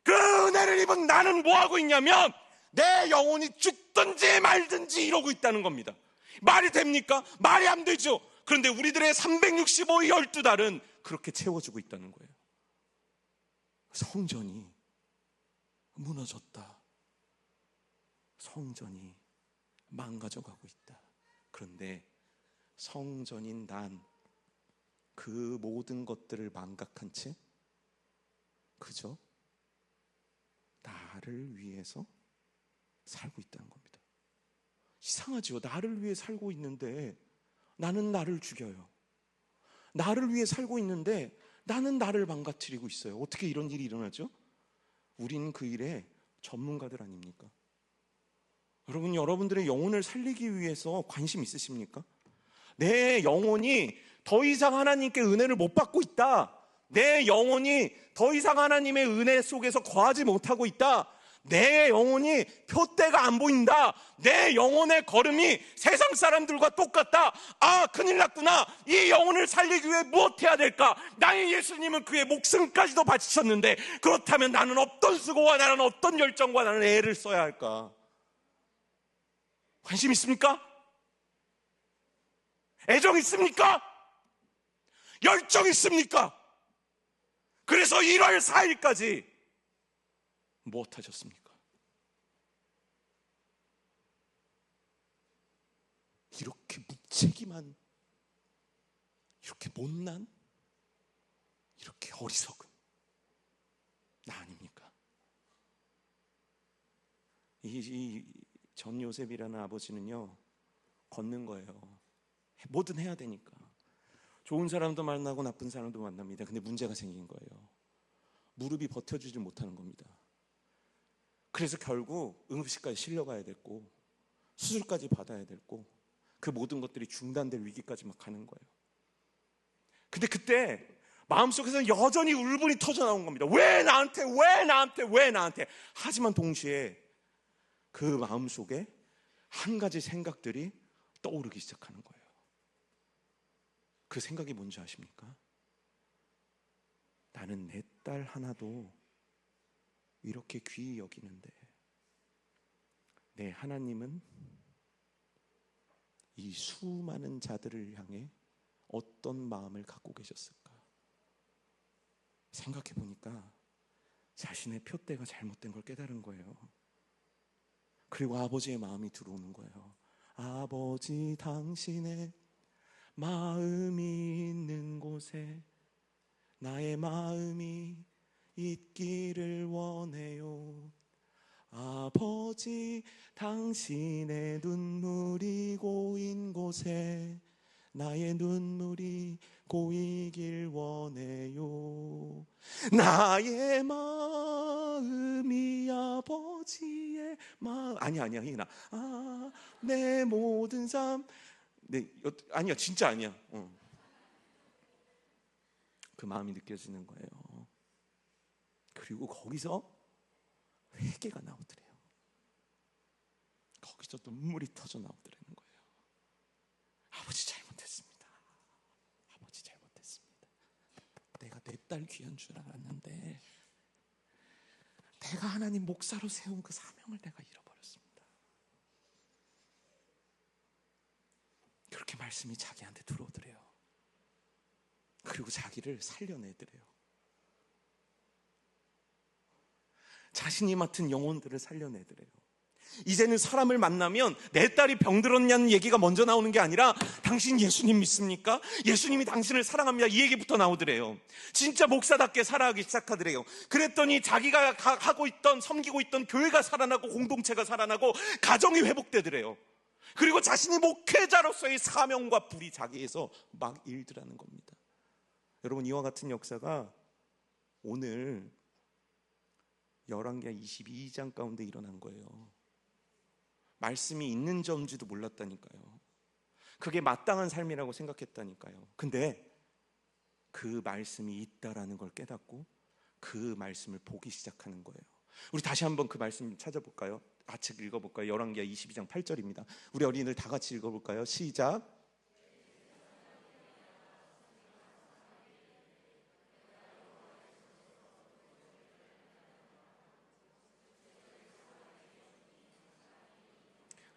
그 은혜를 입은 나는 뭐하고 있냐면 내 영혼이 죽든지 말든지 이러고 있다는 겁니다. 말이 됩니까? 말이 안 되죠. 그런데 우리들의 365일 12달은 그렇게 채워주고 있다는 거예요. 성전이 무너졌다. 성전이 망가져가고 있다. 그런데 성전인 난 그 모든 것들을 망각한 채 그저 나를 위해서 살고 있다는 겁니다. 이상하죠? 나를 위해 살고 있는데 나는 나를 죽여요. 나를 위해 살고 있는데 나는 나를 망가뜨리고 있어요. 어떻게 이런 일이 일어나죠? 우리는 그 일에 전문가들 아닙니까? 여러분, 여러분들의 영혼을 살리기 위해서 관심 있으십니까? 내 영혼이 더 이상 하나님께 은혜를 못 받고 있다. 내 영혼이 더 이상 하나님의 은혜 속에서 거하지 못하고 있다. 내 영혼이 표대가 안 보인다. 내 영혼의 걸음이 세상 사람들과 똑같다. 아, 큰일 났구나. 이 영혼을 살리기 위해 무엇해야 될까? 나의 예수님은 그의 목숨까지도 바치셨는데 그렇다면 나는 어떤 수고와 나는 어떤 열정과 나는 애를 써야 할까? 관심 있습니까? 애정 있습니까? 열정 있습니까? 그래서 1월 4일까지 무엇 하셨습니까? 이렇게 무책임한, 이렇게 못난, 이렇게 어리석은 나 아닙니까? 이 전 요셉이라는 아버지는요, 걷는 거예요. 뭐든 해야 되니까. 좋은 사람도 만나고 나쁜 사람도 만납니다. 근데 문제가 생긴 거예요. 무릎이 버텨주지 못하는 겁니다. 그래서 결국 응급실까지 실려가야 됐고 수술까지 받아야 됐고 그 모든 것들이 중단될 위기까지 막 가는 거예요. 근데 그때 마음속에서 여전히 울분이 터져 나온 겁니다. 왜 나한테, 왜 나한테, 왜 나한테. 하지만 동시에 그 마음속에 한 가지 생각들이 떠오르기 시작하는 거예요. 그 생각이 뭔지 아십니까? 나는 내 딸 하나도 이렇게 귀히 여기는데 내 하나님은 이 수많은 자들을 향해 어떤 마음을 갖고 계셨을까? 생각해 보니까 자신의 표대가 잘못된 걸 깨달은 거예요. 그리고 아버지의 마음이 들어오는 거예요. 아버지, 당신의 마음이 있는 곳에 나의 마음이 있기를 원해요. 아버지, 당신의 눈물이 고인 곳에 나의 눈물이 고이길 원해요. 나의 마음이 아버지의 마음. 아니야 희인아. 내 모든 삶. 네, 아니야, 진짜 아니야. 그 마음이 느껴지는 거예요. 그리고 거기서 회개가 나오더래요. 거기서 눈물이 터져 나오더라는 거예요. 아버지 잘못했습니다. 아버지 잘못했습니다. 내가 내 딸 귀한 줄 알았는데 내가 하나님 목사로 세운 그 사명을 내가 잃어버렸습니다. 그렇게 말씀이 자기한테 들어오더래요. 그리고 자기를 살려내더래요. 자신이 맡은 영혼들을 살려내더래요. 이제는 사람을 만나면 내 딸이 병들었냐는 얘기가 먼저 나오는 게 아니라 당신 예수님 믿습니까? 예수님이 당신을 사랑합니다. 이 얘기부터 나오더래요. 진짜 목사답게 살아가기 시작하더래요. 그랬더니 자기가 하고 있던, 섬기고 있던 교회가 살아나고 공동체가 살아나고 가정이 회복되더래요. 그리고 자신이 목회자로서의 사명과 불이 자기에서 막 일더라는 겁니다. 여러분, 이와 같은 역사가 오늘 열왕기하 22장 가운데 일어난 거예요. 말씀이 있는 점지도 몰랐다니까요. 그게 마땅한 삶이라고 생각했다니까요. 근데 그 말씀이 있다라는 걸 깨닫고 그 말씀을 보기 시작하는 거예요. 우리 다시 한번 그 말씀 찾아볼까요? 같이 읽어볼까요? 열왕기하 22장 8절입니다. 우리 어린이들 다 같이 읽어볼까요? 시작.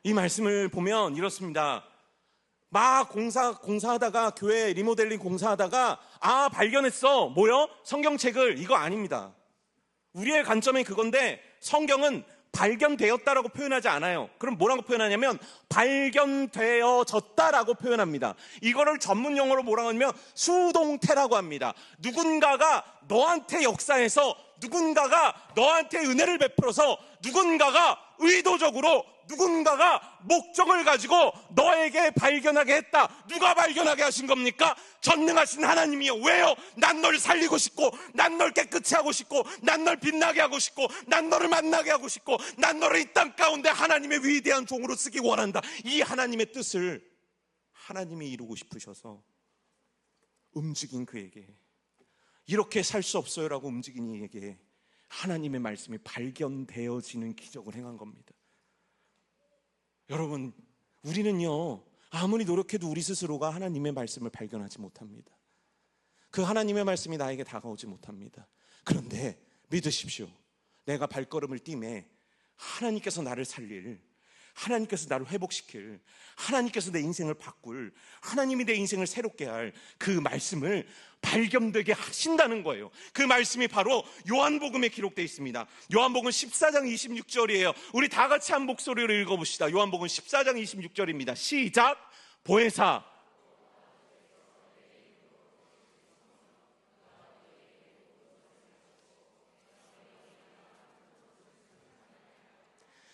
이 말씀을 보면 이렇습니다. 막 공사하다가, 교회 리모델링 공사하다가 발견했어. 뭐요? 성경책을. 이거 아닙니다. 우리의 관점이 그건데 성경은 발견되었다라고 표현하지 않아요. 그럼 뭐라고 표현하냐면 발견되어졌다라고 표현합니다. 이거를 전문 용어로 뭐라고 하냐면 수동태라고 합니다. 누군가가 너한테 역사해서, 누군가가 너한테 은혜를 베풀어서, 누군가가 의도적으로, 누군가가 목적을 가지고 너에게 발견하게 했다. 누가 발견하게 하신 겁니까? 전능하신 하나님이요. 왜요? 난 널 살리고 싶고, 난 널 깨끗이 하고 싶고, 난 널 빛나게 하고 싶고, 난 너를 만나게 하고 싶고, 난 너를 이 땅 가운데 하나님의 위대한 종으로 쓰기 원한다. 이 하나님의 뜻을 하나님이 이루고 싶으셔서 움직인 그에게, 이렇게 살 수 없어요라고 움직인 이에게 하나님의 말씀이 발견되어지는 기적을 행한 겁니다. 여러분, 우리는요, 아무리 노력해도 우리 스스로가 하나님의 말씀을 발견하지 못합니다. 그 하나님의 말씀이 나에게 다가오지 못합니다. 그런데 믿으십시오. 내가 발걸음을 띨에 하나님께서 나를 살릴, 하나님께서 나를 회복시킬, 하나님께서 내 인생을 바꿀, 하나님이 내 인생을 새롭게 할 그 말씀을 발견되게 하신다는 거예요. 그 말씀이 바로 요한복음에 기록되어 있습니다. 요한복음 14장 26절이에요. 우리 다 같이 한 목소리로 읽어봅시다. 요한복음 14장 26절입니다. 시작. 보혜사,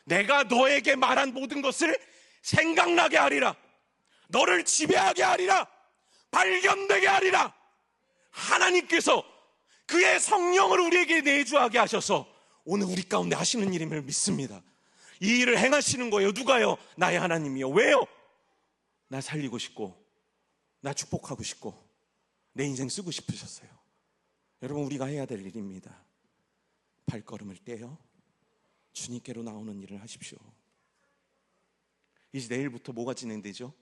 내가 너에게 말한 모든 것을 생각나게 하리라. 너를 지배하게 하리라. 발견되게 하리라. 하나님께서 그의 성령을 우리에게 내주하게 하셔서 오늘 우리 가운데 하시는 일임을 믿습니다. 이 일을 행하시는 거예요. 누가요? 나의 하나님이요. 왜요? 나 살리고 싶고, 나 축복하고 싶고, 내 인생 쓰고 싶으셨어요. 여러분, 우리가 해야 될 일입니다. 발걸음을 떼어 주님께로 나오는 일을 하십시오. 이제 내일부터 뭐가 진행되죠?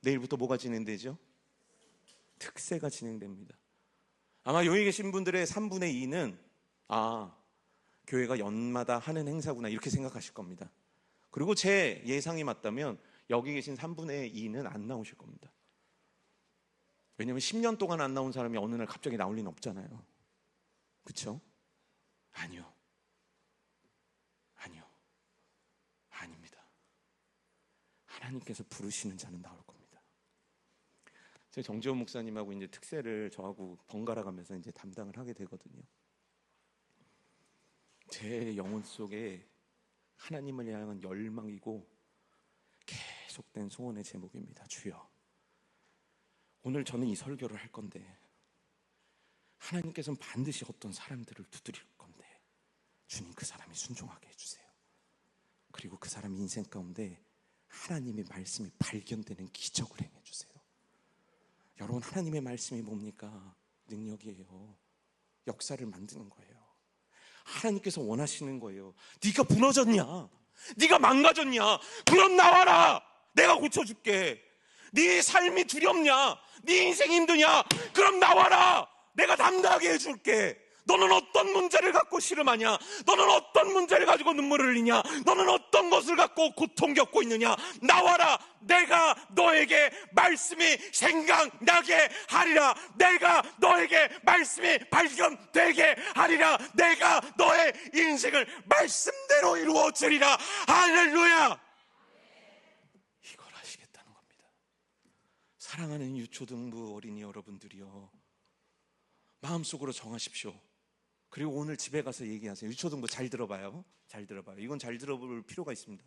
내일부터 뭐가 진행되죠? 특세가 진행됩니다. 아마 여기 계신 분들의 3분의 2는 교회가 연마다 하는 행사구나 이렇게 생각하실 겁니다. 그리고 제 예상이 맞다면 여기 계신 3분의 2는 안 나오실 겁니다. 왜냐하면 10년 동안 안 나온 사람이 어느 날 갑자기 나올 리는 없잖아요. 그렇죠? 아니요. 아닙니다. 하나님께서 부르시는 자는 나올 겁니다. 제가 정지원 목사님하고 이제 특세를 저하고 번갈아 가면서 이제 담당을 하게 되거든요. 제 영혼 속에 하나님을 향한 열망이고 계속된 소원의 제목입니다. 주여, 오늘 저는 이 설교를 할 건데 하나님께서는 반드시 어떤 사람들을 두드릴 건데 주님, 그 사람이 순종하게 해주세요. 그리고 그 사람 인생 가운데 하나님의 말씀이 발견되는 기적을 행해주세요. 여러분, 하나님의 말씀이 뭡니까? 능력이에요. 역사를 만드는 거예요. 하나님께서 원하시는 거예요. 네가 무너졌냐? 네가 망가졌냐? 그럼 나와라. 내가 고쳐줄게. 네 삶이 두렵냐? 네 인생이 힘드냐? 그럼 나와라. 내가 담당하게 해줄게. 너는 어떤 문제를 갖고 씨름하냐? 너는 어떤 문제를 가지고 눈물을 흘리냐? 너는 어떤 것을 갖고 고통 겪고 있느냐? 나와라. 내가 너에게 말씀이 생각나게 하리라. 내가 너에게 말씀이 발견되게 하리라. 내가 너의 인생을 말씀대로 이루어 주리라. 할렐루야. 이걸 하시겠다는 겁니다. 사랑하는 유초등부 어린이 여러분들이요, 마음속으로 정하십시오. 그리고 오늘 집에 가서 얘기하세요. 유초등부 잘 들어봐요. 잘 들어봐요. 이건 잘 들어볼 필요가 있습니다.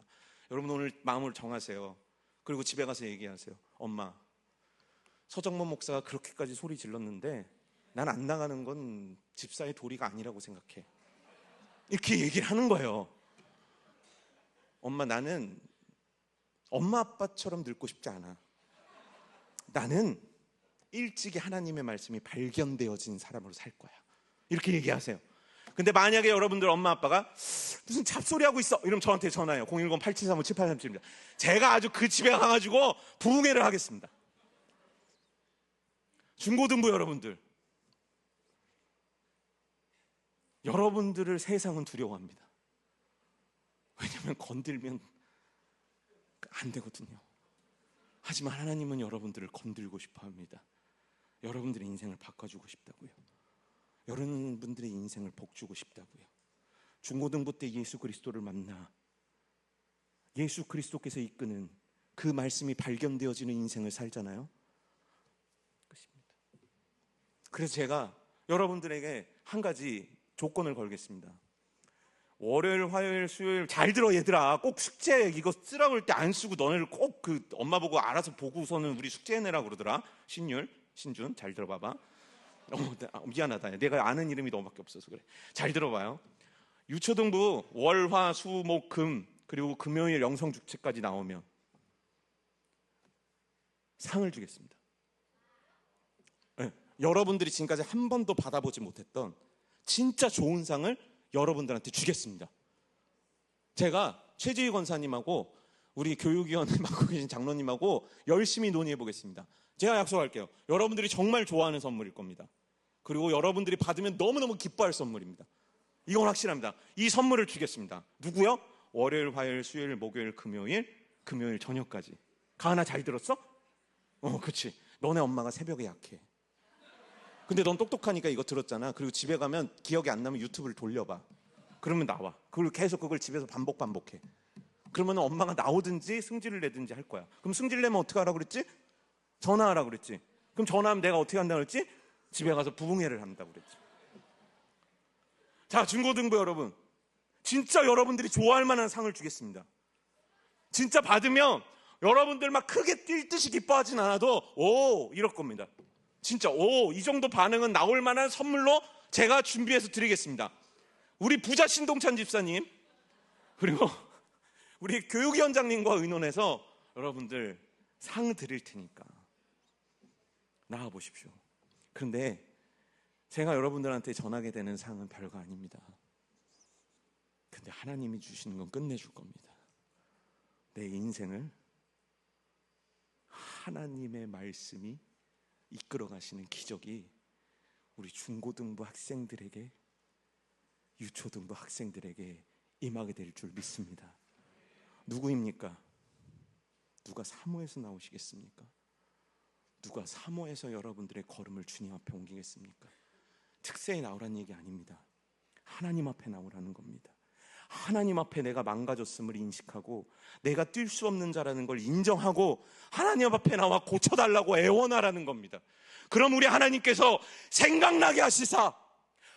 여러분, 오늘 마음을 정하세요. 그리고 집에 가서 얘기하세요. 엄마, 서정문 목사가 그렇게까지 소리 질렀는데 난 안 나가는 건 집사의 도리가 아니라고 생각해. 이렇게 얘기를 하는 거예요. 엄마, 나는 엄마 아빠처럼 늙고 싶지 않아. 나는 일찍이 하나님의 말씀이 발견되어진 사람으로 살 거야. 이렇게 얘기하세요. 근데 만약에 여러분들 엄마 아빠가 무슨 잡소리하고 있어 이러면 저한테 전화해요. 010-8735-7837입니다. 제가 아주 그 집에 가가지고 부흥회를 하겠습니다. 중고등부 여러분들, 여러분들을 세상은 두려워합니다. 왜냐하면 건들면 안 되거든요. 하지만 하나님은 여러분들을 건들고 싶어 합니다. 여러분들의 인생을 바꿔주고 싶다고요. 여러분들의 인생을 복주고 싶다고요. 중고등부 때 예수 그리스도를 만나 예수 그리스도께서 이끄는 그 말씀이 발견되어지는 인생을 살잖아요. 끝입니다. 그래서 제가 여러분들에게 한 가지 조건을 걸겠습니다. 월요일, 화요일, 수요일 잘 들어 얘들아. 꼭 숙제 이거 쓰라고 할 때 안 쓰고 너네를 꼭 그 엄마 보고 알아서 보고서는 우리 숙제해내라고 그러더라. 신준 잘 들어봐봐. 미안하다. 내가 아는 이름이 너밖에 없어서 그래. 잘 들어봐요. 유초등부 월, 화, 수, 목, 금 그리고 금요일 영성 주체까지 나오면 상을 주겠습니다. 네. 여러분들이 지금까지 한 번도 받아보지 못했던 진짜 좋은 상을 여러분들한테 주겠습니다. 제가 최지희 권사님하고 우리 교육위원회 맡고 계신 장로님하고 열심히 논의해 보겠습니다. 제가 약속할게요. 여러분들이 정말 좋아하는 선물일 겁니다. 그리고 여러분들이 받으면 너무너무 기뻐할 선물입니다. 이건 확실합니다. 이 선물을 주겠습니다. 누구요? 월요일, 화요일, 수요일, 목요일, 금요일 저녁까지. 가은아 잘 들었어? 그치. 너네 엄마가 새벽에 약해. 근데 넌 똑똑하니까 이거 들었잖아. 그리고 집에 가면 기억이 안 나면 유튜브를 돌려봐. 그러면 나와. 그리고 계속 그걸 집에서 반복해. 그러면 엄마가 나오든지 승질을 내든지 할 거야. 그럼 승질 내면 어떻게 하라고 그랬지? 전화하라고 그랬지. 그럼 전화하면 내가 어떻게 한다고 그랬지? 집에 가서 부흥회를 한다고 그랬지. 자, 중고등부 여러분, 진짜 여러분들이 좋아할 만한 상을 주겠습니다. 진짜 받으면 여러분들 막 크게 뛸 듯이 기뻐하진 않아도 이럴 겁니다. 진짜 이 정도 반응은 나올 만한 선물로 제가 준비해서 드리겠습니다. 우리 부자 신동찬 집사님 그리고 우리 교육위원장님과 의논해서 여러분들 상 드릴 테니까 나와보십시오. 그런데 제가 여러분들한테 전하게 되는 상은 별거 아닙니다. 근데 하나님이 주시는 건 끝내줄 겁니다. 내 인생을 하나님의 말씀이 이끌어 가시는 기적이 우리 중고등부 학생들에게, 유초등부 학생들에게 임하게 될 줄 믿습니다. 누구입니까? 누가 사모에서 나오시겠습니까? 누가 사모에서 여러분들의 걸음을 주님 앞에 옮기겠습니까? 특세에 나오라는 얘기 아닙니다. 하나님 앞에 나오라는 겁니다. 하나님 앞에 내가 망가졌음을 인식하고 내가 뛸 수 없는 자라는 걸 인정하고 하나님 앞에 나와 고쳐달라고 애원하라는 겁니다. 그럼 우리 하나님께서 생각나게 하시사,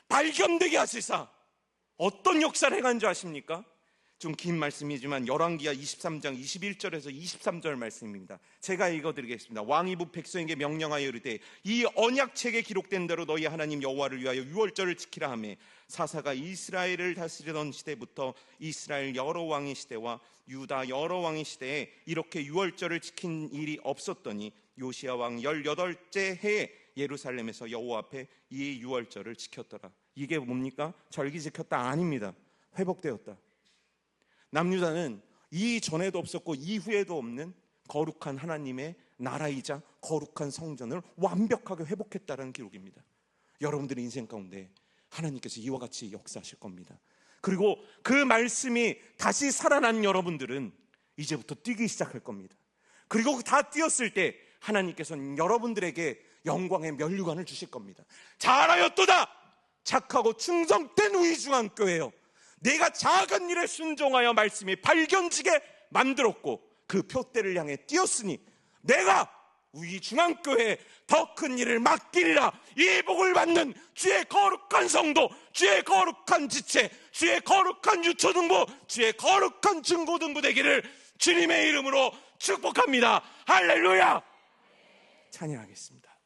발견되게 하시사 어떤 역사를 행한 줄 아십니까? 좀 긴 말씀이지만 열왕기하 23장 21절에서 23절 말씀입니다. 제가 읽어드리겠습니다. 왕이 부 백성에게 명령하여 이르되 이 언약책에 기록된 대로 너희 하나님 여호와를 위하여 유월절을 지키라 하며 사사가 이스라엘을 다스리던 시대부터 이스라엘 여러 왕의 시대와 유다 여러 왕의 시대에 이렇게 유월절을 지킨 일이 없었더니 요시야 왕 18째 해에 예루살렘에서 여호와 앞에 이 유월절을 지켰더라. 이게 뭡니까? 절기 지켰다? 아닙니다. 회복되었다. 남유다는 이전에도 없었고 이후에도 없는 거룩한 하나님의 나라이자 거룩한 성전을 완벽하게 회복했다는 기록입니다. 여러분들의 인생 가운데 하나님께서 이와 같이 역사하실 겁니다. 그리고 그 말씀이 다시 살아난 여러분들은 이제부터 뛰기 시작할 겁니다. 그리고 다 뛰었을 때 하나님께서는 여러분들에게 영광의 면류관을 주실 겁니다. 잘하였도다! 착하고 충성된 우이중한 교회여, 내가 작은 일에 순종하여 말씀이 발견지게 만들었고 그 표대를 향해 뛰었으니 내가 우리 중앙교회에 더 큰 일을 맡기리라. 이 복을 받는 주의 거룩한 성도, 주의 거룩한 지체, 주의 거룩한 유초등부, 주의 거룩한 중고등부 되기를 주님의 이름으로 축복합니다. 할렐루야. 찬양하겠습니다.